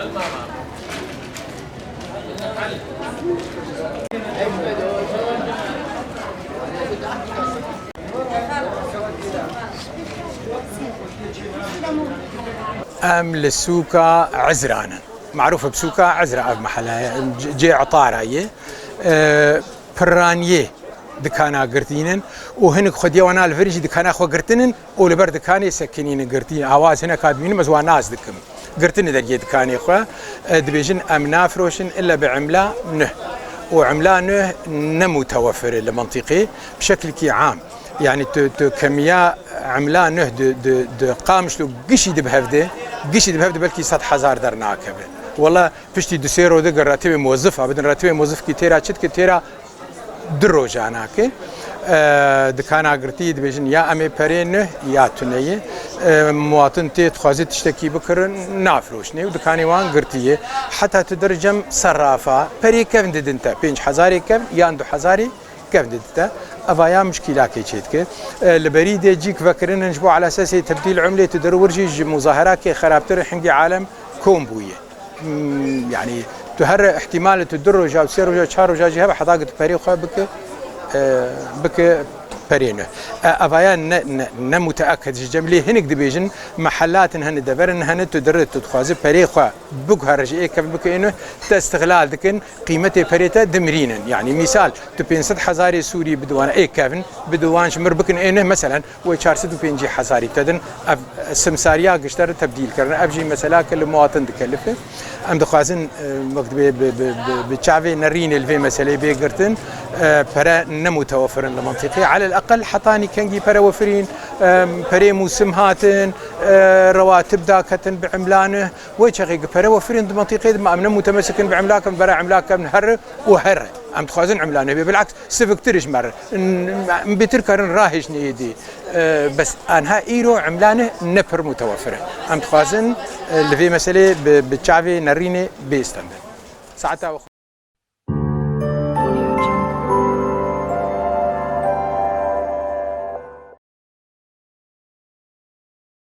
ام للسوكا عزرانا معروفه بسوكا عزرا بمحلها جي عطاره هي برانيه دكانا قرتينن وهنك خدي وانا الفريج دكانا خو قرتنن ولبر دكاني سكنين قرتين اواز هنا كادمين مزوا ناس دكم قرتن درجه دكاني خو دبيجن امنا فروشن الا بعمله نه وعمله نه نمتوفر المنطقي بشكل كي عام يعني كمية عملة نه د قامش لو قشي دبهفده بلكي 100,000 درناكبه والله بشتي دسيرو ده راتب موظف بدن راتب موظف كي تيرا چت كي تيرا دروجاناكه دكانا قرتي دبيجن يا امي برين يا تنيه مواطن تي تخازي تشتكي بكر نافروشني ودكاني وان قرتيه حتى تدرجم صرافه بري كيف ددنت 5000 كيف يا عنده حزاري كيف ددنت افايا مشكله كيتشيتك البريد يجيك فكرنا نجبو على اساس تبديل عمله تدرورجي مظاهرات كي خرابتر حنقي عالم كومبويه يعني تهر احتمال تدرج او سير شهر جاجي هبه حداقه بري خو بك برينه افايا متاكد جملي هنك دبيجن محلات هن دبرن هن تدر تخازي بري خو بك هرجي كيف بك انه تستغلال دكن قيمته بريته دمرينا يعني مثال تبين 100,000 سوري بدوان اي كيفن بدوان شمر بكن انه مثلا و 450 تدن سمساريا قشتر تبديل كرنا ابجي مثلا كل مواطن تكلفه ام دخازن مكتب بتشافي نرين الفي مساله بيقرتن برا نمتوفر المنطقي على الاقل حطاني كنجي برا وفرين بري موسم هاتن رواتب داكتن بعملانه ويشغي برا وفرين المنطقي ما امن متمسكن بعملاكم برا عملاكم هر وهر ام تخازن عملانه بالعكس سفكترش مره بتركرن راهش نيدي بس انها ايرو عملانه نفر متوفره ام تخازن اللي في مساله بتشافي نريني بيستند ساعتها